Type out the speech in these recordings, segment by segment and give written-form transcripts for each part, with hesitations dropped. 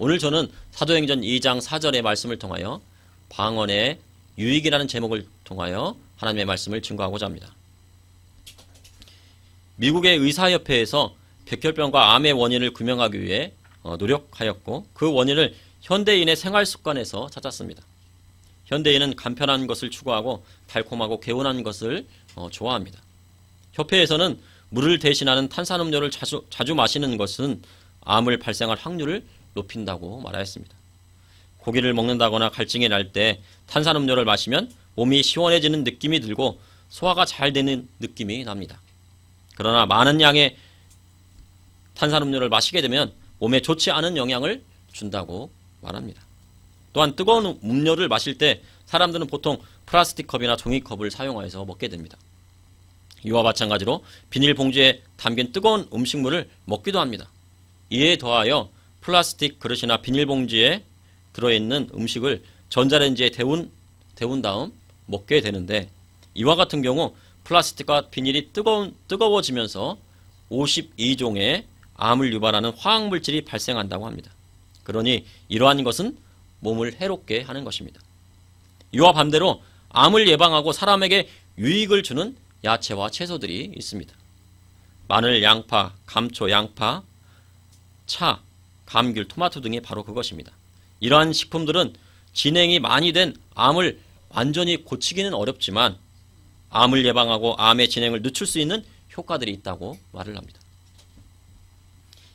오늘 저는 사도행전 2장 4절의 말씀을 통하여 방언의 유익이라는 제목을 통하여 하나님의 말씀을 증거하고자 합니다. 미국의 의사협회에서 백혈병과 암의 원인을 규명하기 위해 노력하였고 그 원인을 현대인의 생활습관에서 찾았습니다. 현대인은 간편한 것을 추구하고 달콤하고 개운한 것을 좋아합니다. 협회에서는 물을 대신하는 탄산음료를 자주 마시는 것은 암을 발생할 확률을 높인다고 말하였습니다. 고기를 먹는다거나 갈증이 날 때 탄산음료를 마시면 몸이 시원해지는 느낌이 들고 소화가 잘 되는 느낌이 납니다. 그러나 많은 양의 탄산음료를 마시게 되면 몸에 좋지 않은 영향을 준다고 말합니다. 또한 뜨거운 음료를 마실 때 사람들은 보통 플라스틱 컵이나 종이컵을 사용하여서 먹게 됩니다. 이와 마찬가지로 비닐봉지에 담긴 뜨거운 음식물을 먹기도 합니다. 이에 더하여 플라스틱 그릇이나 비닐봉지에 들어있는 음식을 전자레인지에 데운 다음 먹게 되는데 이와 같은 경우 플라스틱과 비닐이 뜨거워지면서 52종의 암을 유발하는 화학물질이 발생한다고 합니다. 그러니 이러한 것은 몸을 해롭게 하는 것입니다. 이와 반대로 암을 예방하고 사람에게 유익을 주는 야채와 채소들이 있습니다. 마늘, 양파, 감초, 양파, 차, 감귤, 토마토 등이 바로 그것입니다. 이러한 식품들은 진행이 많이 된 암을 완전히 고치기는 어렵지만 암을 예방하고 암의 진행을 늦출 수 있는 효과들이 있다고 말을 합니다.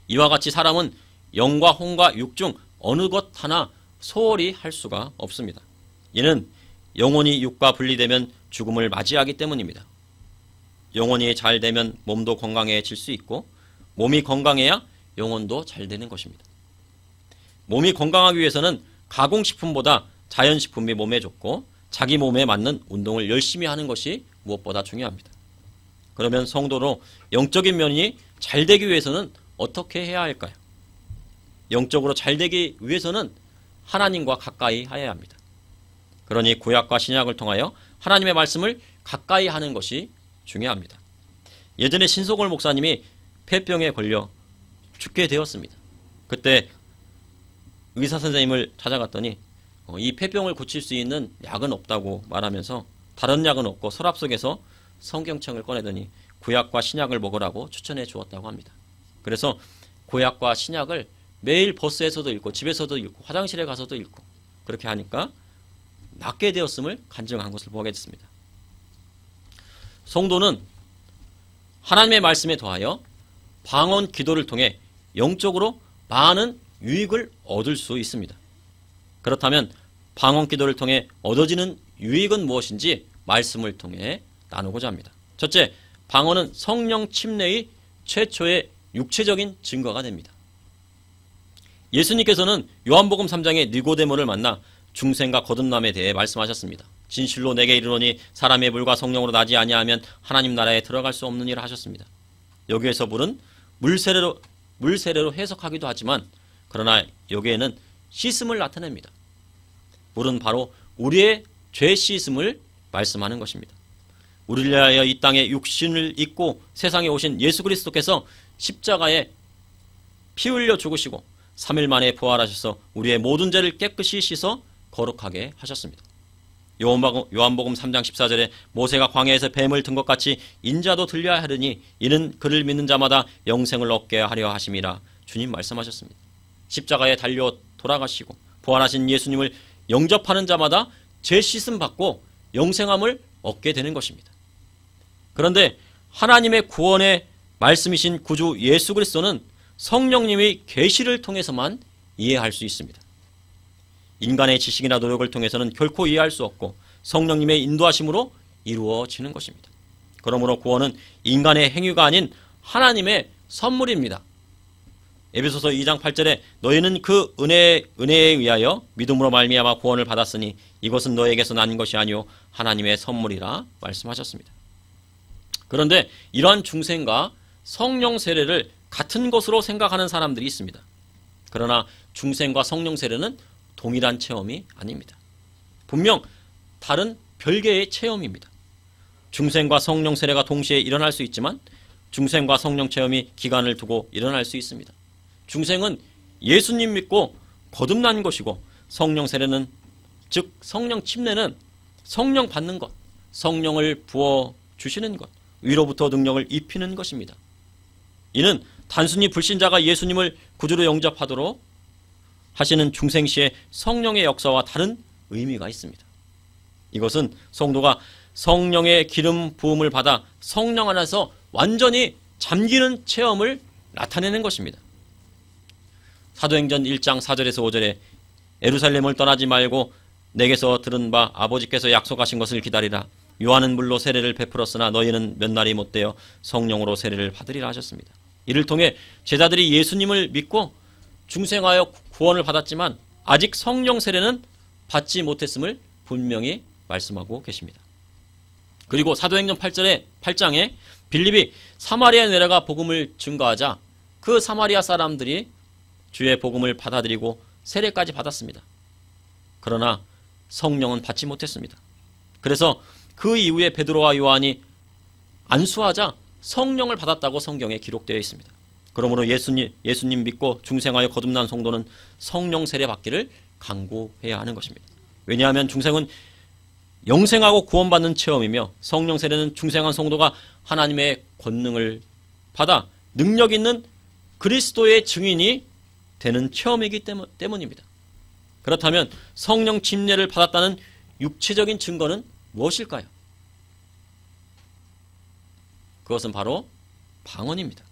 이와 같이 사람은 영과 혼과 육 중 어느 것 하나 소홀히 할 수가 없습니다. 이는 영혼이 육과 분리되면 죽음을 맞이하기 때문입니다. 영혼이 잘 되면 몸도 건강해질 수 있고 몸이 건강해야 영혼도 잘 되는 것입니다. 몸이 건강하기 위해서는 가공식품보다 자연식품이 몸에 좋고 자기 몸에 맞는 운동을 열심히 하는 것이 무엇보다 중요합니다. 그러면 성도로 영적인 면이 잘 되기 위해서는 어떻게 해야 할까요? 영적으로 잘 되기 위해서는 하나님과 가까이 해야 합니다. 그러니 구약과 신약을 통하여 하나님의 말씀을 가까이 하는 것이 중요합니다. 예전에 신소골 목사님이 폐병에 걸려 죽게 되었습니다. 그때 의사 선생님을 찾아갔더니 이 폐병을 고칠 수 있는 약은 없다고 말하면서 다른 약은 없고 서랍 속에서 성경책을 꺼내더니 구약과 신약을 먹으라고 추천해 주었다고 합니다. 그래서 구약과 신약을 매일 버스에서도 읽고 집에서도 읽고 화장실에 가서도 읽고 그렇게 하니까 낫게 되었음을 간증한 것을 보게 됐습니다. 성도는 하나님의 말씀에 더하여 방언 기도를 통해 영적으로 많은 유익을 얻을 수 있습니다. 그렇다면 방언 기도를 통해 얻어지는 유익은 무엇인지 말씀을 통해 나누고자 합니다. 첫째, 방언은 성령 침례의 최초의 육체적인 증거가 됩니다. 예수님께서는 요한복음 3장에 니고데모를 만나 중생과 거듭남에 대해 말씀하셨습니다. 진실로 내게 이르노니 사람의 물과 성령으로 나지 아니하면 하나님 나라에 들어갈 수 없느니라 하셨습니다. 여기에서 물은 물세례로 해석하기도 하지만 그러나 여기에는 씻음을 나타냅니다. 물은 바로 우리의 죄 씻음을 말씀하는 것입니다. 우리를 위하여 이 땅에 육신을 입고 세상에 오신 예수 그리스도께서 십자가에 피 흘려 죽으시고 3일 만에 부활하셔서 우리의 모든 죄를 깨끗이 씻어 거룩하게 하셨습니다. 요한복음 3장 14절에 모세가 광야에서 뱀을 든 것 같이 인자도 들려야 하려니 이는 그를 믿는 자마다 영생을 얻게 하려 하심이라 주님 말씀하셨습니다. 십자가에 달려 돌아가시고 부활하신 예수님을 영접하는 자마다 죄 씻음 받고 영생함을 얻게 되는 것입니다. 그런데 하나님의 구원의 말씀이신 구주 예수 그리스도는 성령님의 계시를 통해서만 이해할 수 있습니다. 인간의 지식이나 노력을 통해서는 결코 이해할 수 없고 성령님의 인도하심으로 이루어지는 것입니다. 그러므로 구원은 인간의 행위가 아닌 하나님의 선물입니다. 에베소서 2장 8절에 너희는 그 은혜에 의하여 믿음으로 말미암아 구원을 받았으니 이것은 너에게서 난 것이 아니요 하나님의 선물이라 말씀하셨습니다. 그런데 이러한 중생과 성령 세례를 같은 것으로 생각하는 사람들이 있습니다. 그러나 중생과 성령 세례는 동일한 체험이 아닙니다. 분명 다른 별개의 체험입니다. 중생과 성령 세례가 동시에 일어날 수 있지만 중생과 성령 체험이 기간을 두고 일어날 수 있습니다. 중생은 예수님 믿고 거듭난 것이고, 성령 세례는, 즉 성령 침례는 성령 받는 것, 성령을 부어 주시는 것, 위로부터 능력을 입히는 것입니다. 이는 단순히 불신자가 예수님을 구주로 영접하도록 하시는 중생시의 성령의 역사와 다른 의미가 있습니다. 이것은 성도가 성령의 기름 부음을 받아 성령 안에서 완전히 잠기는 체험을 나타내는 것입니다. 사도행전 1장 4절에서 5절에 예루살렘을 떠나지 말고 내게서 들은 바 아버지께서 약속하신 것을 기다리라. 요한은 물로 세례를 베풀었으나 너희는 몇 날이 못되어 성령으로 세례를 받으리라 하셨습니다. 이를 통해 제자들이 예수님을 믿고 중생하여 구원을 받았지만 아직 성령 세례는 받지 못했음을 분명히 말씀하고 계십니다. 그리고 사도행전 8장에 빌립이 사마리아에 내려가 복음을 증거하자 그 사마리아 사람들이 주의 복음을 받아들이고 세례까지 받았습니다. 그러나 성령은 받지 못했습니다. 그래서 그 이후에 베드로와 요한이 안수하자 성령을 받았다고 성경에 기록되어 있습니다. 그러므로 예수님 믿고 중생하여 거듭난 성도는 성령 세례 받기를 강구해야 하는 것입니다. 왜냐하면 중생은 영생하고 구원받는 체험이며 성령 세례는 중생한 성도가 하나님의 권능을 받아 능력 있는 그리스도의 증인이 되는 체험이기 때문입니다. 그렇다면 성령 침례를 받았다는 육체적인 증거는 무엇일까요? 그것은 바로 방언입니다.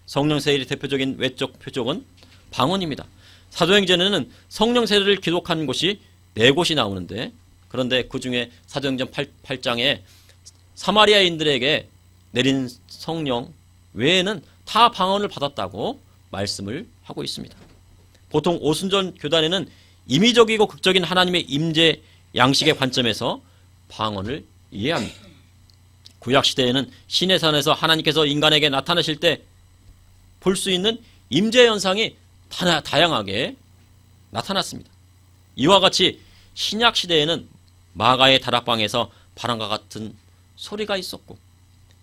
성령 세례의 대표적인 외적 표적은 방언입니다. 사도행전에는 성령 세례를 기록한 곳이 4곳이 나오는데, 그런데 그 중에 사도행전 8장에 사마리아인들에게 내린 성령 외에는 다 방언을 받았다고 말씀을 하고 있습니다. 보통 오순절 교단에는 임의적이고 극적인 하나님의 임재 양식의 관점에서 방언을 이해합니다. 구약시대에는 시내산에서 하나님께서 인간에게 나타나실 때 볼 수 있는 임재 현상이 다양하게 나타났습니다. 이와 같이 신약시대에는 마가의 다락방에서 바람과 같은 소리가 있었고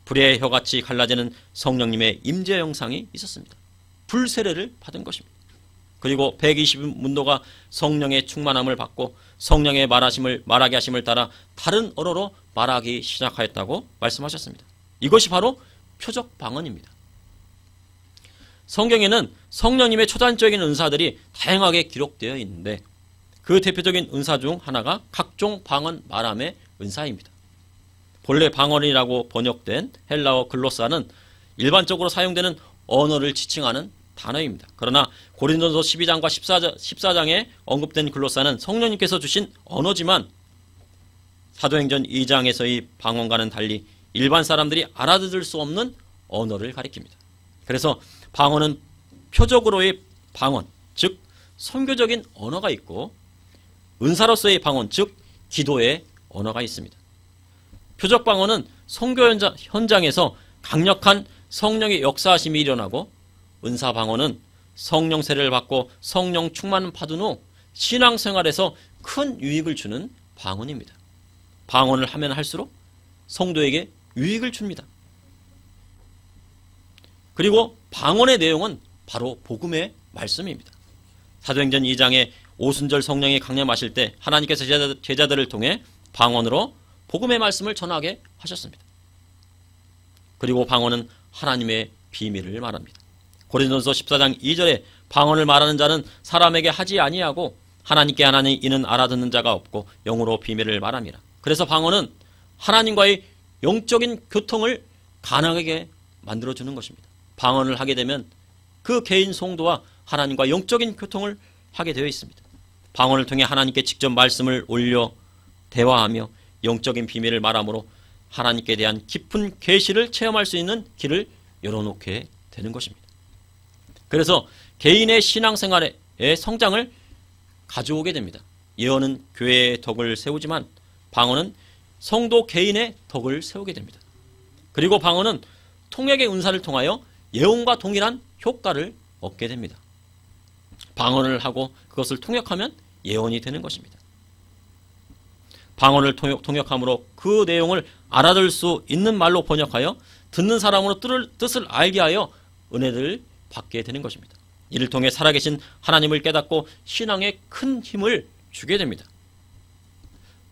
불의 혀같이 갈라지는 성령님의 임재 형상이 있었습니다. 불세례를 받은 것입니다. 그리고 120문도가 성령의 충만함을 받고 성령의 말하게 하심을 따라 다른 언어로 말하기 시작하였다고 말씀하셨습니다. 이것이 바로 표적 방언입니다. 성경에는 성령님의 초단적인 은사들이 다양하게 기록되어 있는데 그 대표적인 은사 중 하나가 각종 방언 말함의 은사입니다. 본래 방언이라고 번역된 헬라어 글로사는 일반적으로 사용되는 언어를 지칭하는 단어입니다. 그러나 고린도서 12장과 14장에 언급된 글로사는 성령님께서 주신 언어지만 사도행전 2장에서의 방언과는 달리 일반 사람들이 알아들을 수 없는 언어를 가리킵니다. 그래서 방언은 표적으로의 방언, 즉 선교적인 언어가 있고 은사로서의 방언, 즉 기도의 언어가 있습니다. 표적 방언은 선교 현장에서 강력한 성령의 역사하심이 일어나고 은사 방언은 성령 세례를 받고 성령 충만을 받은 후 신앙생활에서 큰 유익을 주는 방언입니다. 방언을 하면 할수록 성도에게 유익을 줍니다. 그리고 방언의 내용은 바로 복음의 말씀입니다. 사도행전 2장에 오순절 성령이 강림하실 때 하나님께서 제자들을 통해 방언으로 복음의 말씀을 전하게 하셨습니다. 그리고 방언은 하나님의 비밀을 말합니다. 고린도서 14장 2절에 방언을 말하는 자는 사람에게 하지 아니하고 하나님께 하나니 이는 알아듣는 자가 없고 영으로 비밀을 말함이라. 그래서 방언은 하나님과의 영적인 교통을 가능하게 만들어주는 것입니다. 방언을 하게 되면 그 개인 성도와 하나님과 영적인 교통을 하게 되어 있습니다. 방언을 통해 하나님께 직접 말씀을 올려 대화하며 영적인 비밀을 말함으로 하나님께 대한 깊은 계시를 체험할 수 있는 길을 열어놓게 되는 것입니다. 그래서 개인의 신앙생활의 성장을 가져오게 됩니다. 예언은 교회의 덕을 세우지만 방언은 성도 개인의 덕을 세우게 됩니다. 그리고 방언은 통역의 은사를 통하여 예언과 동일한 효과를 얻게 됩니다. 방언을 하고 그것을 통역하면 예언이 되는 것입니다. 방언을 통역함으로 그 내용을 알아들 수 있는 말로 번역하여 듣는 사람으로 뜻을 알게 하여 은혜를 받게 되는 것입니다. 이를 통해 살아계신 하나님을 깨닫고 신앙에 큰 힘을 주게 됩니다.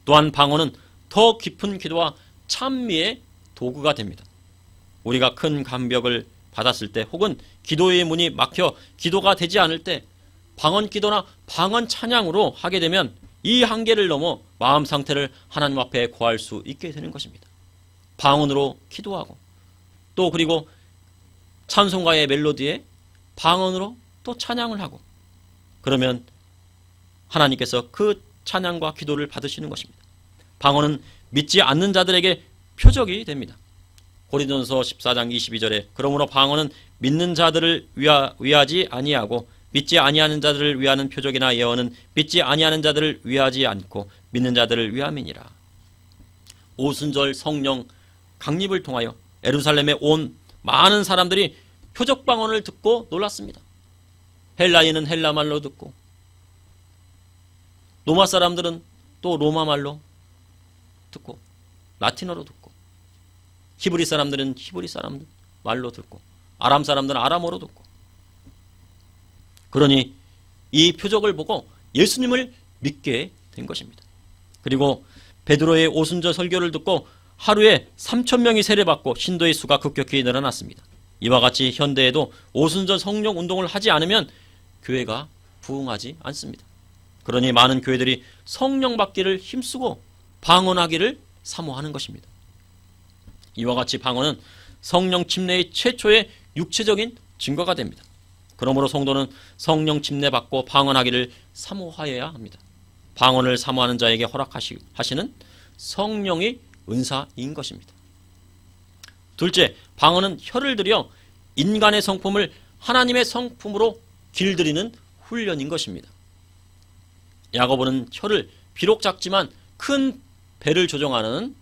또한 방언은 더 깊은 기도와 찬미의 도구가 됩니다. 우리가 큰 감격을 받았을 때 혹은 기도의 문이 막혀 기도가 되지 않을 때 방언 기도나 방언 찬양으로 하게 되면 이 한계를 넘어 마음 상태를 하나님 앞에 고할 수 있게 되는 것입니다. 방언으로 기도하고 또 그리고 찬송가의 멜로디에 방언으로 또 찬양을 하고 그러면 하나님께서 그 찬양과 기도를 받으시는 것입니다. 방언은 믿지 않는 자들에게 표적이 됩니다. 고린도전서 14장 22절에 그러므로 방언은 믿는 자들을 위하지 아니하고 믿지 아니하는 자들을 위하는 표적이나 예언은 믿지 아니하는 자들을 위하지 않고 믿는 자들을 위함이니라. 오순절 성령 강립을 통하여 예루살렘에 온 많은 사람들이 표적 방언을 듣고 놀랐습니다. 헬라인은 헬라말로 듣고 로마 사람들은 또 로마말로 듣고 라틴어로 듣고 히브리 사람들은 히브리 사람들 말로 듣고 아람 사람들은 아람어로 듣고 그러니 이 표적을 보고 예수님을 믿게 된 것입니다. 그리고 베드로의 오순절 설교를 듣고 하루에 3,000명이 세례받고 신도의 수가 급격히 늘어났습니다. 이와 같이 현대에도 오순절 성령 운동을 하지 않으면 교회가 부흥하지 않습니다. 그러니 많은 교회들이 성령 받기를 힘쓰고 방언하기를 사모하는 것입니다. 이와 같이 방언은 성령 침례의 최초의 육체적인 증거가 됩니다. 그러므로 성도는 성령 침례 받고 방언하기를 사모하여야 합니다. 방언을 사모하는 자에게 허락하시는 성령의 은사인 것입니다. 둘째, 방언은 혀를 들여 인간의 성품을 하나님의 성품으로 길들이는 훈련인 것입니다. 야고보는 혀를 비록 작지만 큰 배를 조종하는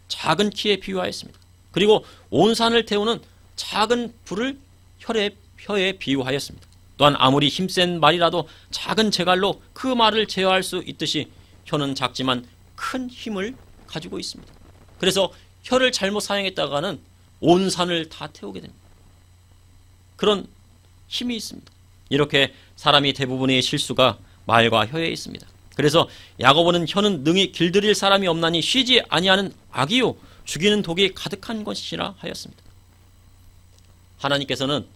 작은 키에 비유하였습니다. 그리고 온 산을 태우는 작은 불을 혀에 비유하였습니다. 또한 아무리 힘센 말이라도 작은 재갈로 그 말을 제어할 수 있듯이 혀는 작지만 큰 힘을 가지고 있습니다. 그래서 혀를 잘못 사용했다가는 온 산을 다 태우게 됩니다. 그런 힘이 있습니다. 이렇게 사람이 대부분의 실수가 말과 혀에 있습니다. 그래서 야고보는 혀는 능히 길들일 사람이 없나니 쉬지 아니하는 악이요 죽이는 독이 가득한 것이라 하였습니다. 하나님께서는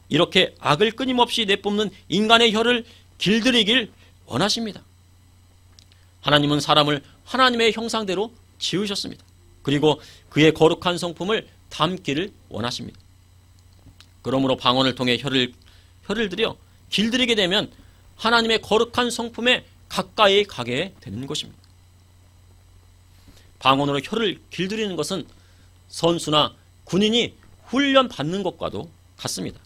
이렇게 악을 끊임없이 내뿜는 인간의 혀를 길들이길 원하십니다. 하나님은 사람을 하나님의 형상대로 지으셨습니다. 그리고 그의 거룩한 성품을 담기를 원하십니다. 그러므로 방언을 통해 혀를 들여 길들이게 되면 하나님의 거룩한 성품에 가까이 가게 되는 것입니다. 방언으로 혀를 길들이는 것은 선수나 군인이 훈련받는 것과도 같습니다.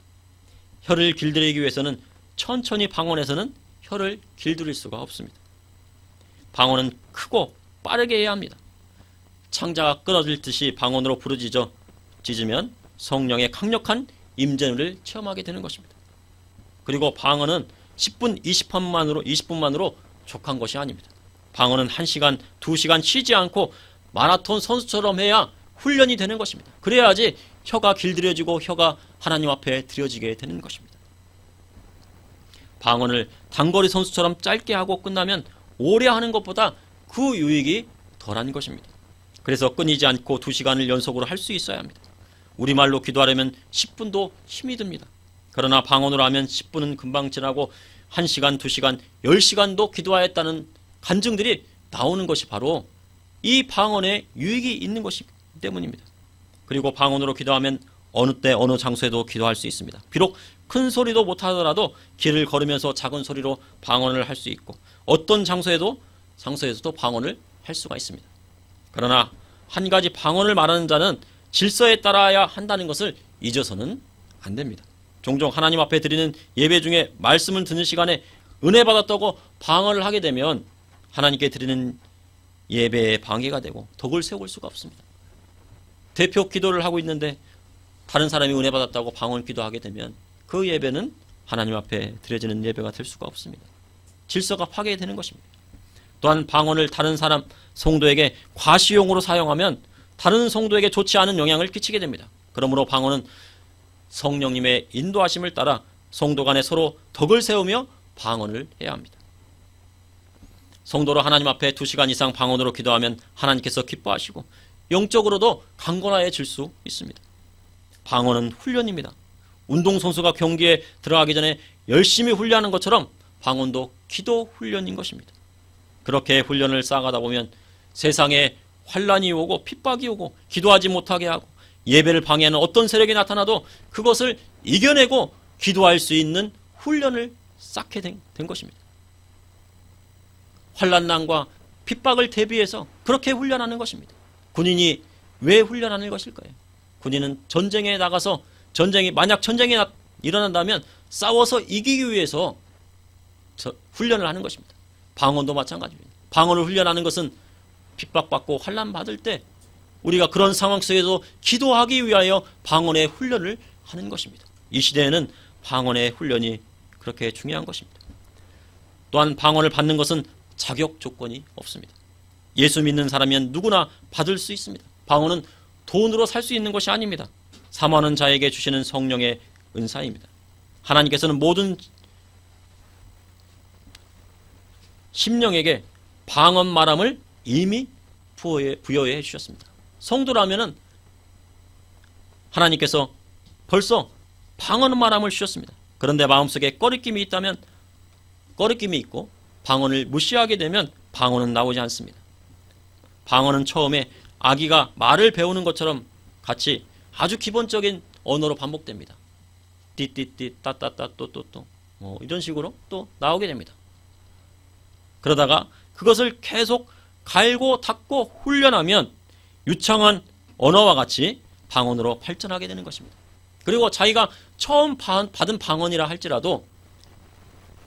혀를 길들이기 위해서는 천천히 방언해서는 혀를 길들일 수가 없습니다. 방언은 크고 빠르게 해야 합니다. 창자가 끊어질 듯이 방언으로 부르짖으면 성령의 강력한 임재를 체험하게 되는 것입니다. 그리고 방언은 10분, 20분만으로 족한 것이 아닙니다. 방언은 1시간, 2시간 쉬지 않고 마라톤 선수처럼 해야 훈련이 되는 것입니다. 그래야지 혀가 길들여지고 혀가 하나님 앞에 드려지게 되는 것입니다. 방언을 단거리 선수처럼 짧게 하고 끝나면 오래 하는 것보다 그 유익이 덜한 것입니다. 그래서 끊이지 않고 2시간을 연속으로 할 수 있어야 합니다. 우리말로 기도하려면 10분도 힘이 듭니다. 그러나 방언으로 하면 10분은 금방 지나고 1시간, 2시간, 10시간도 기도하였다는 간증들이 나오는 것이 바로 이 방언에 유익이 있는 것이기 때문입니다. 그리고 방언으로 기도하면 어느 때 어느 장소에도 기도할 수 있습니다. 비록 큰 소리도 못하더라도 길을 걸으면서 작은 소리로 방언을 할 수 있고 어떤 장소에서도 방언을 할 수가 있습니다. 그러나 한 가지 방언을 말하는 자는 질서에 따라야 한다는 것을 잊어서는 안 됩니다. 종종 하나님 앞에 드리는 예배 중에 말씀을 듣는 시간에 은혜 받았다고 방언을 하게 되면 하나님께 드리는 예배에 방해가 되고 덕을 세울 수가 없습니다. 대표 기도를 하고 있는데 다른 사람이 은혜 받았다고 방언 기도하게 되면 그 예배는 하나님 앞에 드려지는 예배가 될 수가 없습니다. 질서가 파괴되는 것입니다. 또한 방언을 다른 사람 성도에게 과시용으로 사용하면 다른 성도에게 좋지 않은 영향을 끼치게 됩니다. 그러므로 방언은 성령님의 인도하심을 따라 성도 간에 서로 덕을 세우며 방언을 해야 합니다. 성도로 하나님 앞에 2시간 이상 방언으로 기도하면 하나님께서 기뻐하시고 영적으로도 강건해질 수 있습니다. 방언은 훈련입니다. 운동선수가 경기에 들어가기 전에 열심히 훈련하는 것처럼 방언도 기도 훈련인 것입니다. 그렇게 훈련을 쌓아가다 보면 세상에 환란이 오고 핍박이 오고 기도하지 못하게 하고 예배를 방해하는 어떤 세력이 나타나도 그것을 이겨내고 기도할 수 있는 훈련을 쌓게 된 것입니다. 환란난과 핍박을 대비해서 그렇게 훈련하는 것입니다. 군인이 왜 훈련하는 것일까요? 군인은 전쟁에 나가서 만약 전쟁이 일어난다면 싸워서 이기기 위해서 훈련을 하는 것입니다. 방언도 마찬가지입니다. 방언을 훈련하는 것은 핍박받고 환난받을 때 우리가 그런 상황 속에서 기도하기 위하여 방언의 훈련을 하는 것입니다. 이 시대에는 방언의 훈련이 그렇게 중요한 것입니다. 또한 방언을 받는 것은 자격 조건이 없습니다. 예수 믿는 사람이면 누구나 받을 수 있습니다. 방언은 돈으로 살 수 있는 것이 아닙니다. 사모하는 자에게 주시는 성령의 은사입니다. 하나님께서는 모든 심령에게 방언 말함을 이미 부여해 주셨습니다. 성도라면은 하나님께서 벌써 방언 말함을 주셨습니다. 그런데 마음속에 꺼리낌이 있다면 꺼리낌이 있고 방언을 무시하게 되면 방언은 나오지 않습니다. 방언은 처음에 아기가 말을 배우는 것처럼 같이 아주 기본적인 언어로 반복됩니다. 띠띠띠 따따따 또또또 이런 식으로 또 나오게 됩니다. 그러다가 그것을 계속 갈고 닦고 훈련하면 유창한 언어와 같이 방언으로 발전하게 되는 것입니다. 그리고 자기가 처음 받은 방언이라 할지라도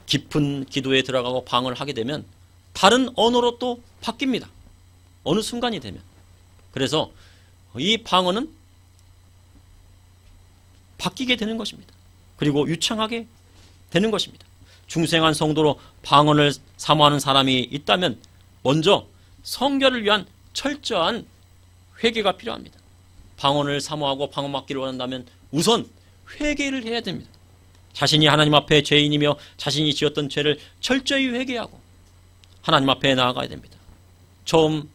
깊은 기도에 들어가고 방언을 하게 되면 다른 언어로 또 바뀝니다. 어느 순간이 되면. 그래서 이 방언은 바뀌게 되는 것입니다. 그리고 유창하게 되는 것입니다. 중생한 성도로 방언을 사모하는 사람이 있다면 먼저 성결을 위한 철저한 회개가 필요합니다. 방언을 사모하고 방언 받기를 원한다면 우선 회개를 해야 됩니다. 자신이 하나님 앞에 죄인이며 자신이 지었던 죄를 철저히 회개하고 하나님 앞에 나아가야 됩니다. 처음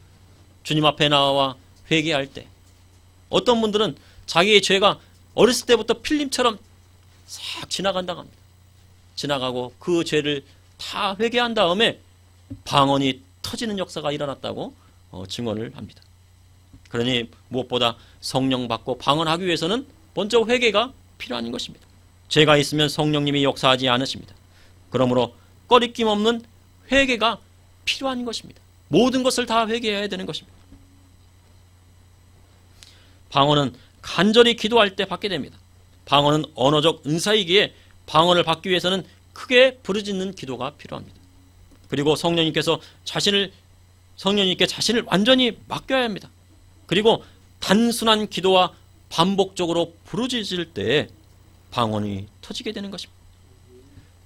주님 앞에 나와 회개할 때 어떤 분들은 자기의 죄가 어렸을 때부터 필름처럼 싹 지나간다고 합니다. 지나가고 그 죄를 다 회개한 다음에 방언이 터지는 역사가 일어났다고 증언을 합니다. 그러니 무엇보다 성령 받고 방언하기 위해서는 먼저 회개가 필요한 것입니다. 죄가 있으면 성령님이 역사하지 않으십니다. 그러므로 꺼리낌 없는 회개가 필요한 것입니다. 모든 것을 다 회개해야 되는 것입니다. 방언은 간절히 기도할 때 받게 됩니다. 방언은 언어적 은사이기에 방언을 받기 위해서는 크게 부르짖는 기도가 필요합니다. 그리고 성령님께 자신을 완전히 맡겨야 합니다. 그리고 단순한 기도와 반복적으로 부르짖을 때 방언이 터지게 되는 것입니다.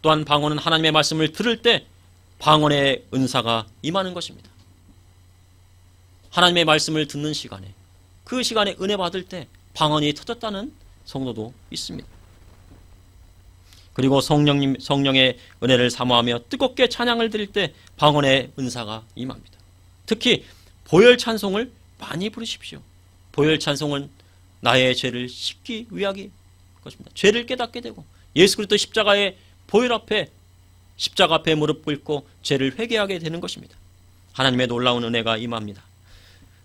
또한 방언은 하나님의 말씀을 들을 때 방언의 은사가 임하는 것입니다. 하나님의 말씀을 듣는 시간에 그 시간에 은혜 받을 때 방언이 터졌다는 성도도 있습니다. 그리고 성령의 은혜를 사모하며 뜨겁게 찬양을 드릴 때 방언의 은사가 임합니다. 특히 보혈 찬송을 많이 부르십시오. 보혈 찬송은 나의 죄를 씻기 위하기 것입니다. 죄를 깨닫게 되고 예수 그리스도 십자가의 보혈 앞에 십자가 앞에 무릎 꿇고 죄를 회개하게 되는 것입니다. 하나님의 놀라운 은혜가 임합니다.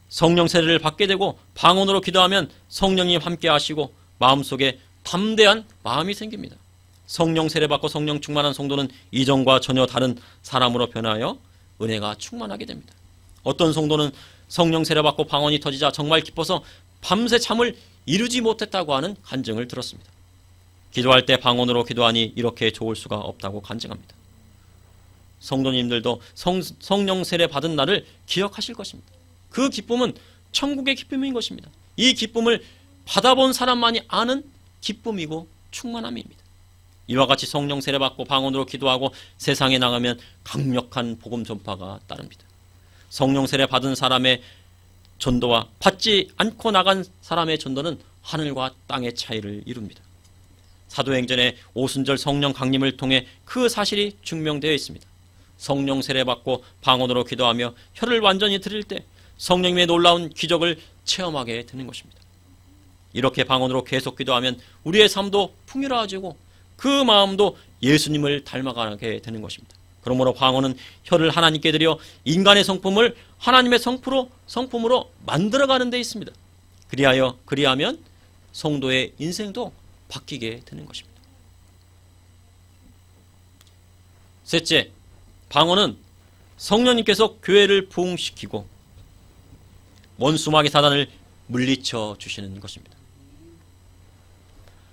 성령 세례를 받게 되고 방언으로 기도하면 성령님 함께 하시고 마음속에 담대한 마음이 생깁니다. 성령 세례 받고 성령 충만한 성도는 이전과 전혀 다른 사람으로 변하여 은혜가 충만하게 됩니다. 어떤 성도는 성령 세례 받고 방언이 터지자 정말 기뻐서 밤새 잠을 이루지 못했다고 하는 간증을 들었습니다. 기도할 때 방언으로 기도하니 이렇게 좋을 수가 없다고 간증합니다. 성도님들도 성령 세례 받은 날을 기억하실 것입니다. 그 기쁨은 천국의 기쁨인 것입니다. 이 기쁨을 받아본 사람만이 아는 기쁨이고 충만함입니다. 이와 같이 성령 세례 받고 방언으로 기도하고 세상에 나가면 강력한 복음 전파가 따릅니다. 성령 세례 받은 사람의 전도와 받지 않고 나간 사람의 전도는 하늘과 땅의 차이를 이룹니다. 사도행전의 오순절 성령 강림을 통해 그 사실이 증명되어 있습니다. 성령 세례받고 방언으로 기도하며 혀를 완전히 들일 때 성령님의 놀라운 기적을 체험하게 되는 것입니다. 이렇게 방언으로 계속 기도하면 우리의 삶도 풍요로워지고 그 마음도 예수님을 닮아가게 되는 것입니다. 그러므로 방언은 혀를 하나님께 드려 인간의 성품을 하나님의 성품으로 만들어가는 데 있습니다. 그리하면 성도의 인생도 바뀌게 되는 것입니다. 셋째, 방언은 성령님께서 교회를 부흥시키고 원수마귀 사단을 물리쳐 주시는 것입니다.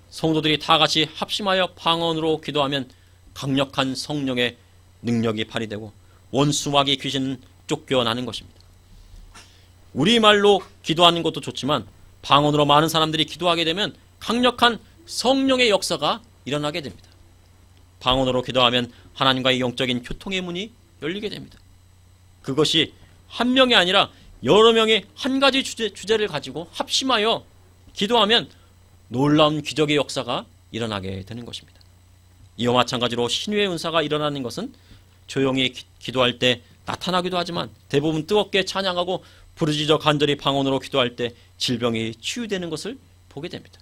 성도들이 다 같이 합심하여 방언으로 기도하면 강력한 성령의 능력이 발휘되고 원수마귀 귀신은 쫓겨나는 것입니다. 우리말로 기도하는 것도 좋지만 방언으로 많은 사람들이 기도하게 되면 강력한 성령의 역사가 일어나게 됩니다. 방언으로 기도하면 하나님과의 영적인 교통의 문이 열리게 됩니다. 그것이 한 명이 아니라 여러 명이 한 가지 주제를 가지고 합심하여 기도하면 놀라운 기적의 역사가 일어나게 되는 것입니다. 이와 마찬가지로 신유의 은사가 일어나는 것은 조용히 기도할 때 나타나기도 하지만 대부분 뜨겁게 찬양하고 부르짖어 간절히 방언으로 기도할 때 질병이 치유되는 것을 보게 됩니다.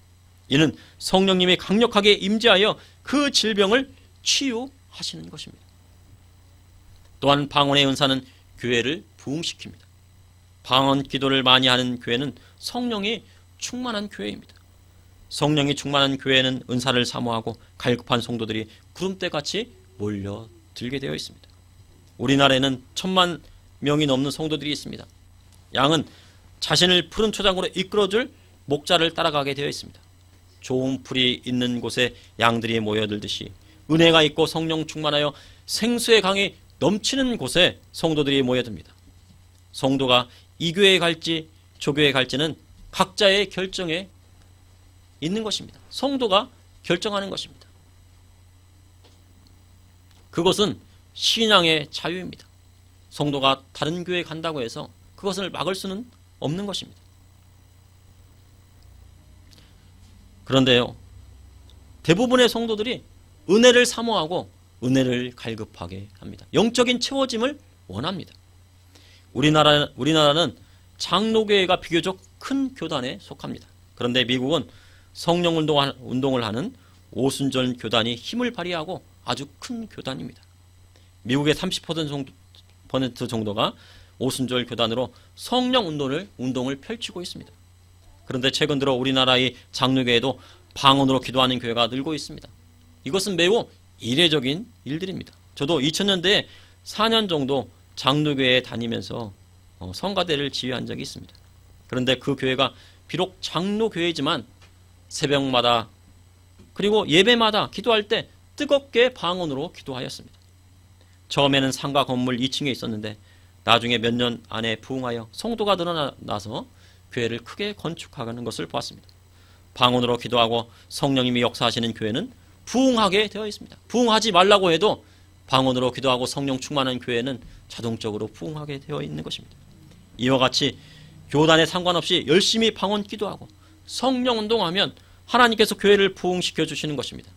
이는 성령님이 강력하게 임재하여 그 질병을 치유하시는 것입니다. 또한 방언의 은사는 교회를 부흥시킵니다. 방언 기도를 많이 하는 교회는 성령이 충만한 교회입니다. 성령이 충만한 교회는 은사를 사모하고 갈급한 성도들이 구름대같이 몰려들게 되어 있습니다. 우리나라에는 1000만 명이 넘는 성도들이 있습니다. 양은 자신을 푸른 초장으로 이끌어줄 목자를 따라가게 되어 있습니다. 좋은 풀이 있는 곳에 양들이 모여들듯이 은혜가 있고 성령 충만하여 생수의 강이 넘치는 곳에 성도들이 모여듭니다. 성도가 이 교회에 갈지 저 교회에 갈지는 각자의 결정에 있는 것입니다. 성도가 결정하는 것입니다. 그것은 신앙의 자유입니다. 성도가 다른 교회에 간다고 해서 그것을 막을 수는 없는 것입니다. 그런데요, 대부분의 성도들이 은혜를 사모하고 은혜를 갈급하게 합니다. 영적인 채워짐을 원합니다. 우리나라는 장로교회가 비교적 큰 교단에 속합니다. 그런데 미국은 성령 운동을 하는 오순절 교단이 힘을 발휘하고 아주 큰 교단입니다. 미국의 30% 정도가 오순절 교단으로 성령 운동을 펼치고 있습니다. 그런데 최근 들어 우리나라의 장로교회도 방언으로 기도하는 교회가 늘고 있습니다. 이것은 매우 이례적인 일들입니다. 저도 2000년대에 4년 정도 장로교회에 다니면서 성가대를 지휘한 적이 있습니다. 그런데 그 교회가 비록 장로교회지만 새벽마다 그리고 예배마다 기도할 때 뜨겁게 방언으로 기도하였습니다. 처음에는 상가 건물 2층에 있었는데 나중에 몇 년 안에 부흥하여 성도가 늘어나서 교회를 크게 건축하는 것을 보았습니다. 방언으로 기도하고 성령님이 역사하시는 교회는 부흥하게 되어 있습니다. 부흥하지 말라고 해도 방언으로 기도하고 성령 충만한 교회는 자동적으로 부흥하게 되어 있는 것입니다. 이와 같이 교단에 상관없이 열심히 방언 기도하고 성령 운동하면 하나님께서 교회를 부흥시켜 주시는 것입니다.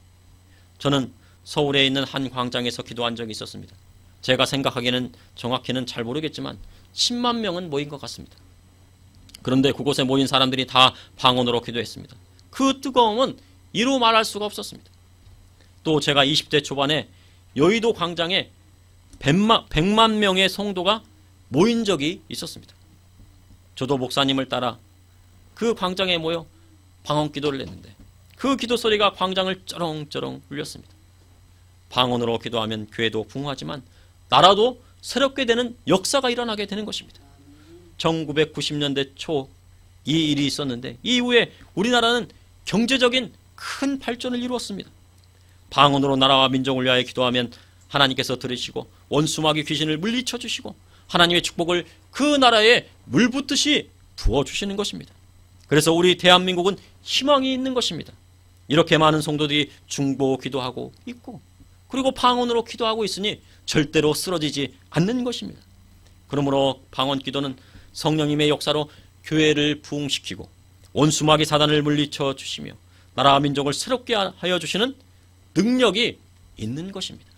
저는 서울에 있는 한 광장에서 기도한 적이 있었습니다. 제가 생각하기에는 정확히는 잘 모르겠지만 10만 명은 모인 것 같습니다. 그런데 그곳에 모인 사람들이 다 방언으로 기도했습니다. 그 뜨거움은 이루 말할 수가 없었습니다. 또 제가 20대 초반에 여의도 광장에 100만 명의 성도가 모인 적이 있었습니다. 저도 목사님을 따라 그 광장에 모여 방언 기도를 했는데 그 기도 소리가 광장을 쩌렁쩌렁 울렸습니다. 방언으로 기도하면 교회도 부흥하지만 나라도 새롭게 되는 역사가 일어나게 되는 것입니다. 1990년대 초 이 일이 있었는데 이후에 우리나라는 경제적인 큰 발전을 이루었습니다. 방언으로 나라와 민족을 위하여 기도하면 하나님께서 들으시고 원수마귀 귀신을 물리쳐 주시고 하나님의 축복을 그 나라에 물붓듯이 부어주시는 것입니다. 그래서 우리 대한민국은 희망이 있는 것입니다. 이렇게 많은 성도들이 중보 기도하고 있고 그리고 방언으로 기도하고 있으니 절대로 쓰러지지 않는 것입니다. 그러므로 방언 기도는 성령님의 역사로 교회를 부흥시키고 원수마귀 사단을 물리쳐 주시며 나라와 민족을 새롭게 하여 주시는 능력이 있는 것입니다.